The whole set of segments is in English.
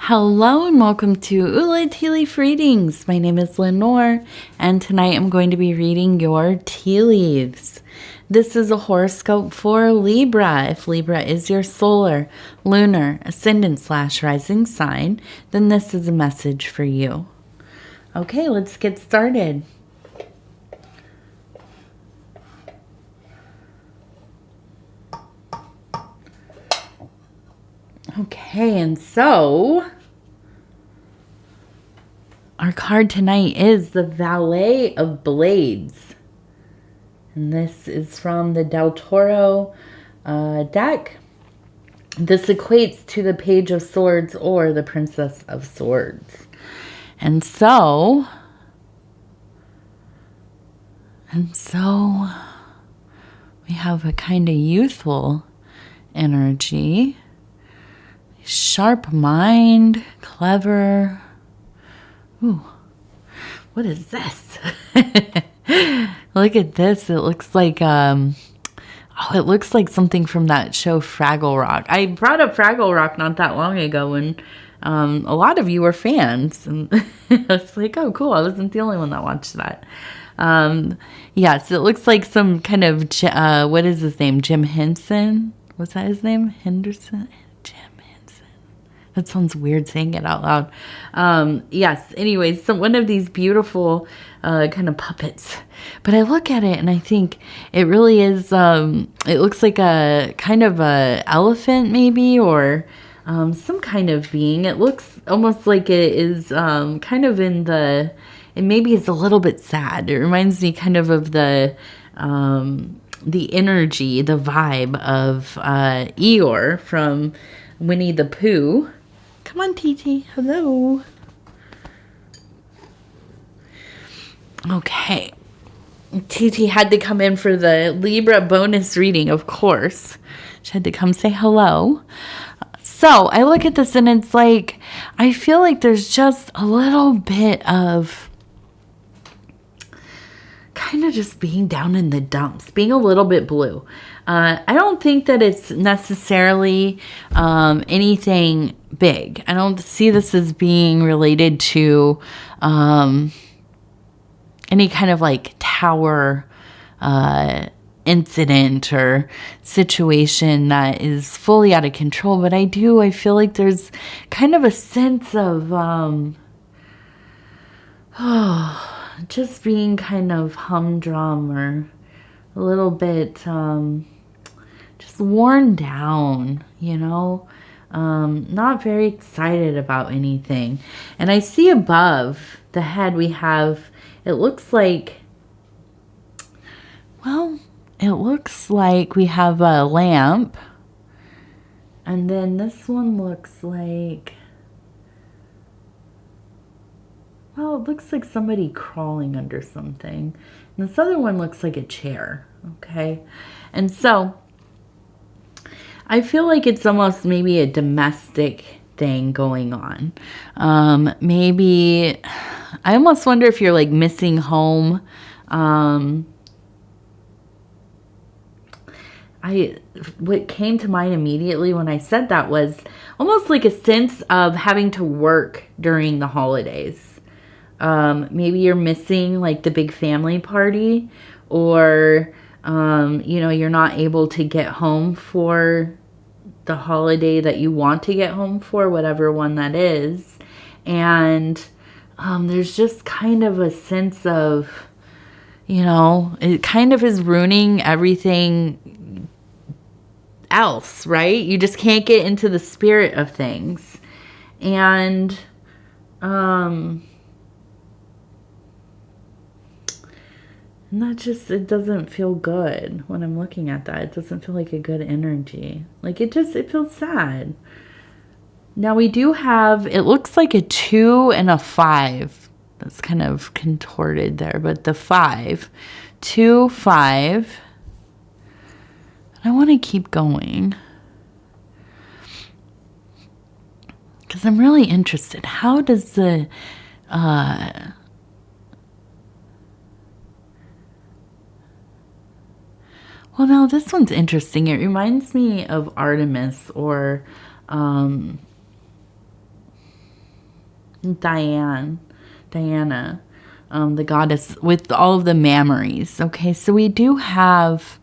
Hello and welcome to Ula Tea Leaf Readings. My name is Lenor and tonight I'm going to be reading your tea leaves. This is a horoscope for Libra. If Libra is your solar, lunar, ascendant / rising sign, then this is a message for you. Okay, let's get started. Okay, and so our card tonight is the Valet of Blades. And this is from the Del Toro deck. This equates to the Page of Swords or the Princess of Swords. And so we have a kind of youthful energy. Sharp mind, clever. Ooh, what is this? Look at this. It looks like it looks like something from that show Fraggle Rock. I brought up Fraggle Rock not that long ago when a lot of you were fans, and I was like, oh, cool. I wasn't the only one that watched that. Yes, it looks like some kind of what is his name? Jim Henson? Was that his name? Henderson? That sounds weird saying it out loud. Yes, anyways, so one of these beautiful kind of puppets. But I look at it and I think it really is, it looks like a kind of a elephant maybe, or some kind of being. It looks almost like it is kind of in the, and maybe it's a little bit sad. It reminds me kind of the energy, the vibe of Eeyore from Winnie the Pooh. Come on, TT. Hello. Okay. TT had to come in for the Libra bonus reading, of course. She had to come say hello. So I look at this and it's like, I feel like there's just a little bit of kind of just being down in the dumps, being a little bit blue. I don't think that it's necessarily anything big. I don't see this as being related to any kind of like tower incident or situation that is fully out of control. But I feel like there's kind of a sense of just being kind of humdrum or a little bit just worn down, you know, not very excited about anything. And I see above the head we have, it looks like we have a lamp. And then this one looks like, well, it looks like somebody crawling under something. And this other one looks like a chair, okay? And so I feel like it's almost maybe a domestic thing going on. Maybe, I almost wonder if you're like missing home. What came to mind immediately when I said that was almost like a sense of having to work during the holidays. Maybe you're missing like the big family party, or you know, you're not able to get home for the holiday that you want to get home for, whatever one that is. And there's just kind of a sense of, you know, it kind of is ruining everything else, right? You just can't get into the spirit of things. And that just, it doesn't feel good when I'm looking at that. It doesn't feel like a good energy. Like it feels sad. Now we do have, it looks like a 2 and a 5. That's kind of contorted there, but the 5, 2, 5. I want to keep going because I'm really interested. How does the, well, now this one's interesting. It reminds me of Artemis, or Diana, the goddess with all of the memories. Okay, so we do have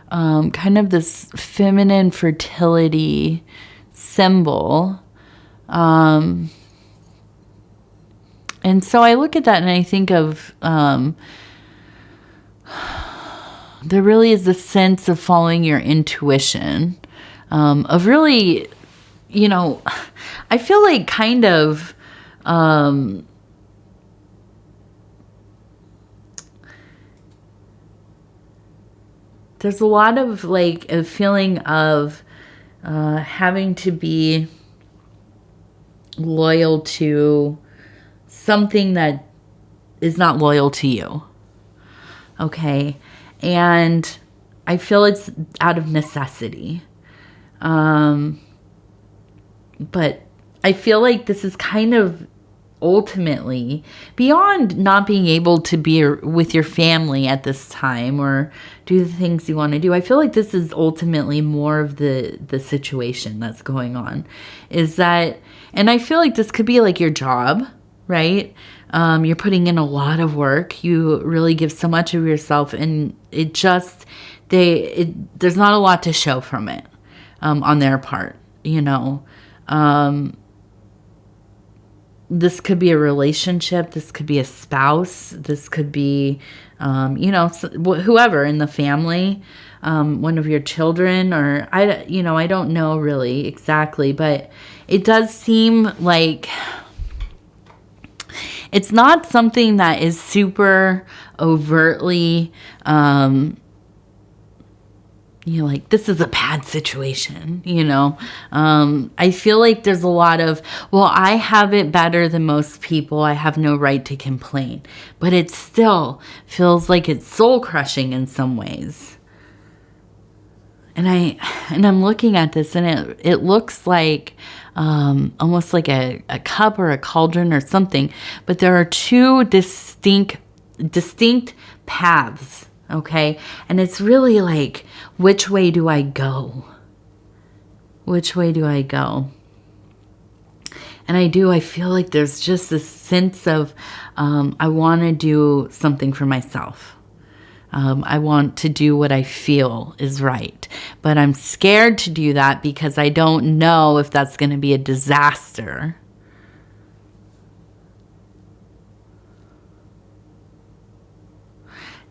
kind of this feminine fertility symbol. And so I look at that and I think of there really is a sense of following your intuition, of really, I feel like kind of there's a lot of like a feeling of having to be loyal to something that is not loyal to you. Okay. And I feel it's out of necessity. But I feel like this is kind of ultimately beyond not being able to be with your family at this time or do the things you want to do. I feel like this is ultimately more of the situation that's going on is that, and I feel like this could be like your job, right? You're putting in a lot of work. You really give so much of yourself and it just, there's not a lot to show from it, on their part, this could be a relationship. This could be a spouse. This could be, whoever in the family, one of your children, or I don't know really exactly, but it does seem like it's not something that is super overtly, like this is a bad situation, I feel like there's a lot of, well, I have it better than most people. I have no right to complain, but it still feels like it's soul crushing in some ways. And I'm looking at this and it looks like, almost like a cup or a cauldron or something, but there are two distinct paths. Okay. And it's really like, which way do I go? Which way do I go? And I feel like there's just this sense of, I want to do something for myself. I want to do what I feel is right, but I'm scared to do that because I don't know if that's going to be a disaster.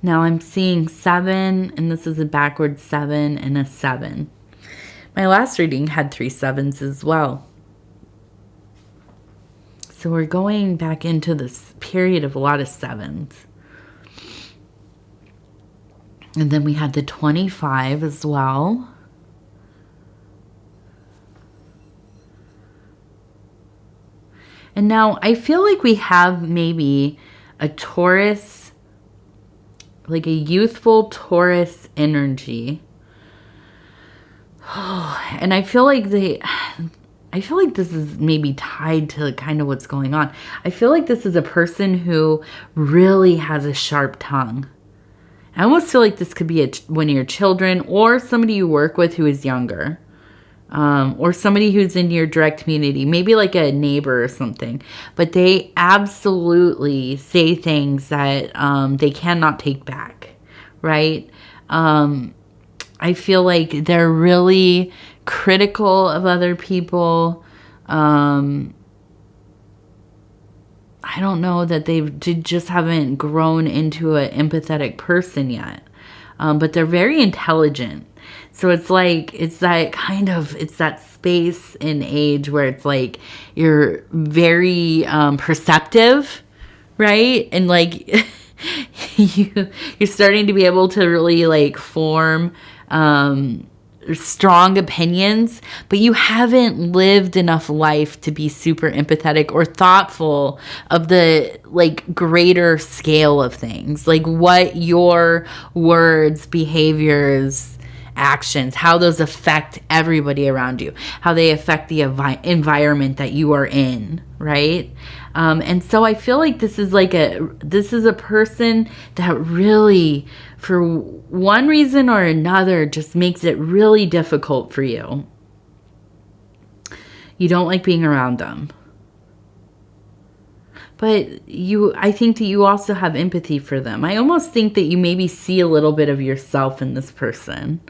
Now I'm seeing 7, and this is a backward 7 and a 7. My last reading had 3 7s as well. So we're going back into this period of a lot of 7s. And then we had the 25 as well. And now I feel like we have maybe a Taurus, like a youthful Taurus energy. And I feel like this is maybe tied to kind of what's going on. I feel like this is a person who really has a sharp tongue. I almost feel like this could be one of your children or somebody you work with who is younger, or somebody who's in your direct community, maybe like a neighbor or something. But they absolutely say things that they cannot take back, right? I feel like they're really critical of other people. I don't know that they just haven't grown into an empathetic person yet. But they're very intelligent. So it's like, it's that space in age where it's like, you're very perceptive, right? And like, you're starting to be able to really like form strong opinions, but you haven't lived enough life to be super empathetic or thoughtful of the like greater scale of things, like what your words, behaviors, actions, how those affect everybody around you, how they affect the environment that you are in, right? And so I feel like this is a person that really, for one reason or another, just makes it really difficult for you. You don't like being around them. But I think that you also have empathy for them. I almost think that you maybe see a little bit of yourself in this person.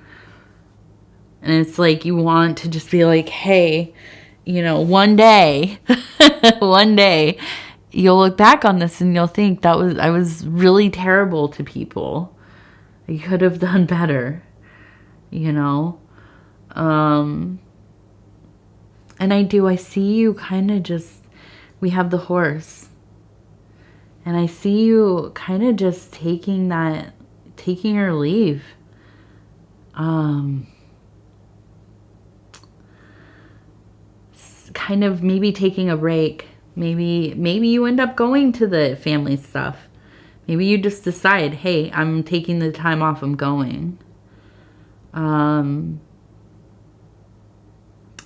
And it's like you want to just be like, hey, you know, one day, one day, you'll look back on this and you'll think I was really terrible to people. I could have done better, you know. And I see you kind of just, we have the horse. And I see you kind of just taking your leave. Kind of maybe taking a break. Maybe you end up going to the family stuff. Maybe you just decide, hey, I'm taking the time off, I'm going. Or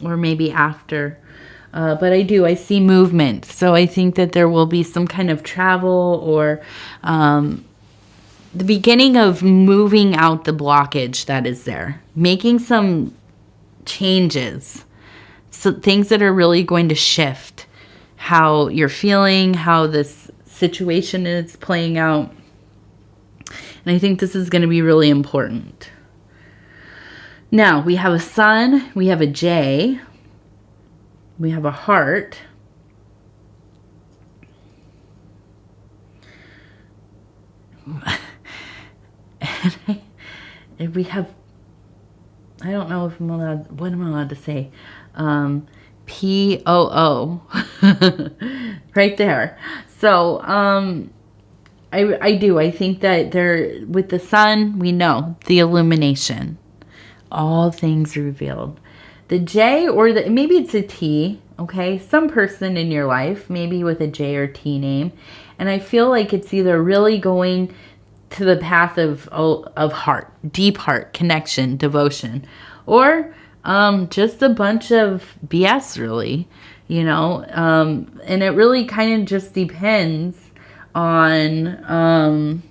maybe after. But I see movement. So I think that there will be some kind of travel or the beginning of moving out the blockage that is there. Making some changes. So things that are really going to shift how you're feeling, how this situation is playing out. And I think this is going to be really important. Now, we have a sun, we have a J, we have a heart, and we have, I don't know if I'm allowed, what am I allowed to say? POO, right there. So, I think that there, with the sun, we know the illumination, all things revealed. The J or maybe it's a T, okay? Some person in your life, maybe with a J or T name. And I feel like it's either really going to the path of heart, deep heart, connection, devotion, or just a bunch of BS, really, you know? And it really kind of just depends on,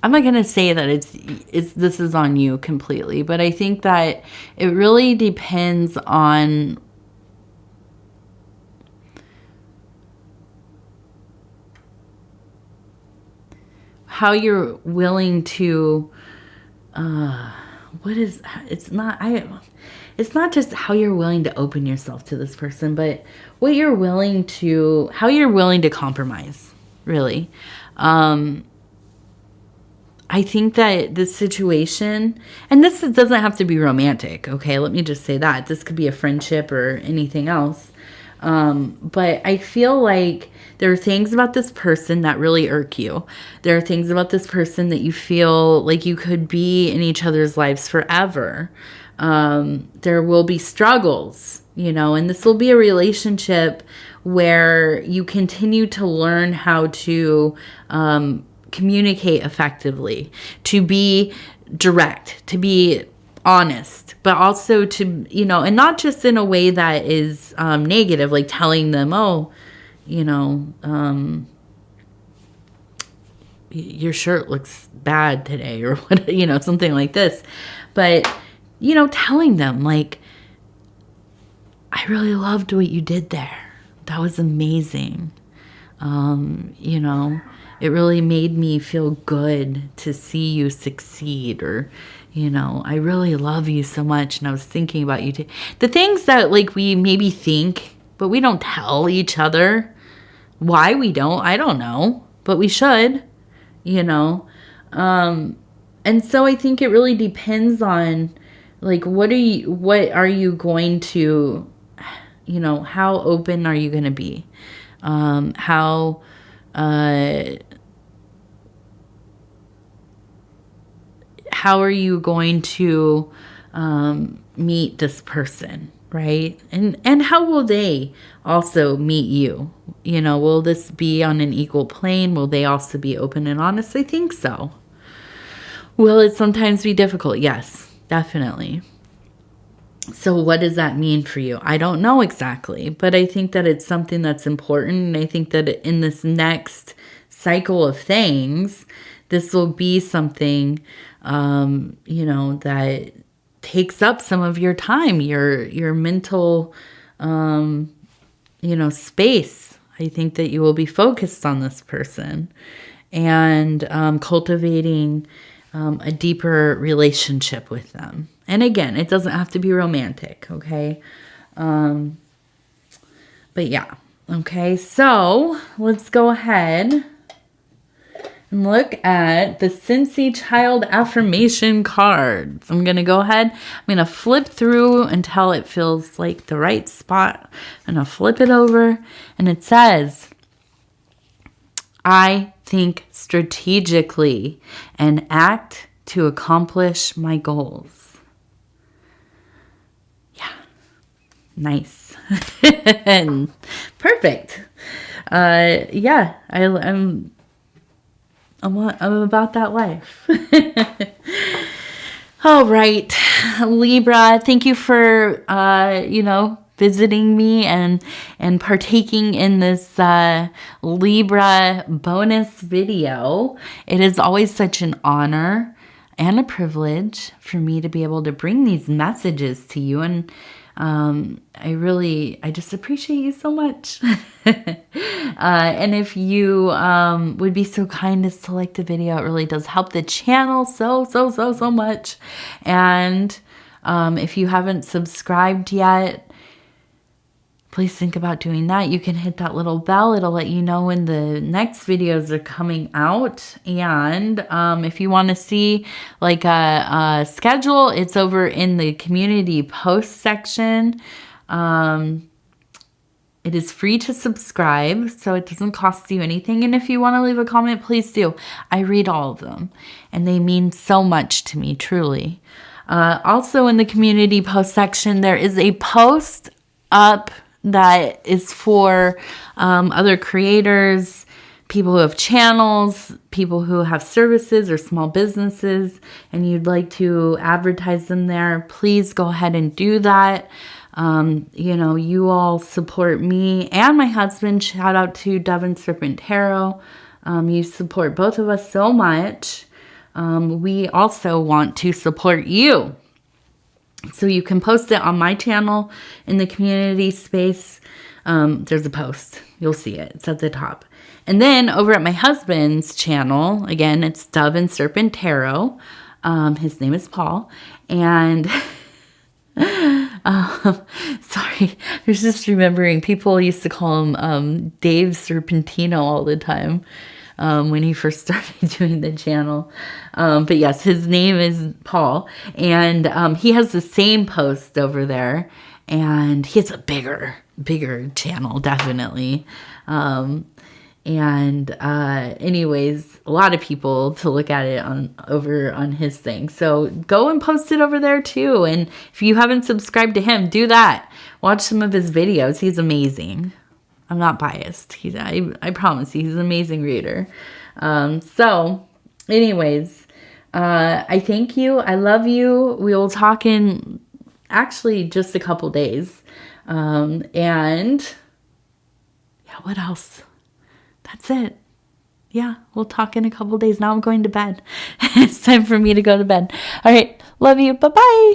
I'm not going to say that this is on you completely, but I think that it really depends on how you're willing to, it's not just how you're willing to open yourself to this person, but how you're willing to compromise, really. I think that this situation, and this doesn't have to be romantic, okay? Let me just say that. This could be a friendship or anything else. But I feel like there are things about this person that really irk you. There are things about this person that you feel like you could be in each other's lives forever. There will be struggles, you know, and this will be a relationship where you continue to learn how to communicate effectively, to be direct, to be honest, but also to, you know, and not just in a way that is negative, like telling them, oh, you know, your shirt looks bad today, or what, you know, something like this. But, you know, telling them, like, I really loved what you did there. That was amazing. You know, it really made me feel good to see you succeed, or, you know, I really love you so much, and I was thinking about you too. The things that, like, we maybe think, but we don't tell each other. Why we don't, I don't know, but we should, you know. And so I think it really depends on, like, what are you going to, you know, how open are you going to be? How are you going to meet this person, right? And how will they also meet you? You know, will this be on an equal plane? Will they also be open and honest? I think so. Will it sometimes be difficult? Yes, definitely. So what does that mean for you? I don't know exactly, but I think that it's something that's important. And I think that in this next cycle of things, this will be something, you know, that takes up some of your time, your mental, you space. I think that you will be focused on this person and cultivating a deeper relationship with them. And again, it doesn't have to be romantic, okay? But yeah, okay, so let's go ahead and look at the Cincy Child affirmation cards. I'm going to go ahead. I'm going to flip through until it feels like the right spot. I'm going to flip it over. And it says, I think strategically and act to accomplish my goals. Yeah. Nice. Perfect. Yeah, I'm about that life. All right, Libra, thank you for, visiting me and partaking in this Libra bonus video. It is always such an honor and a privilege for me to be able to bring these messages to you. And I just appreciate you so much. And if you would be so kind as to like the video, it really does help the channel so much. And if you haven't subscribed yet, please think about doing that. You can hit that little bell. It'll let you know when the next videos are coming out. And if you want to see like a schedule, it's over in the community post section. It is free to subscribe, so it doesn't cost you anything. And if you want to leave a comment, please do. I read all of them, and they mean so much to me, truly. Also in the community post section, there is a post up that is for other creators, people who have channels, people who have services or small businesses, and you'd like to advertise them there. Please go ahead and do that. You all support me and my husband. Shout out to Dove and Serpent Tarot. You support both of us so much. We also want to support you. So you can post it on my channel in the community space. There's a post. You'll see it. It's at the top. And then over at my husband's channel, again, it's Dove and Serpent Tarot. His name is Paul. And sorry, I was just remembering people used to call him Dave Serpentino all the time. When he first started doing the channel. But yes, his name is Paul. And he has the same post over there. And he has a bigger channel, definitely. Anyways, a lot of people to look at it over on his thing. So go and post it over there too. And if you haven't subscribed to him, do that. Watch some of his videos. He's amazing. I'm not biased. I promise he's an amazing reader. So anyways, I thank you. I love you. We will talk in actually just a couple days. And yeah, what else? That's it. Yeah, we'll talk in a couple days. Now I'm going to bed. It's time for me to go to bed. All right. Love you. Bye-bye.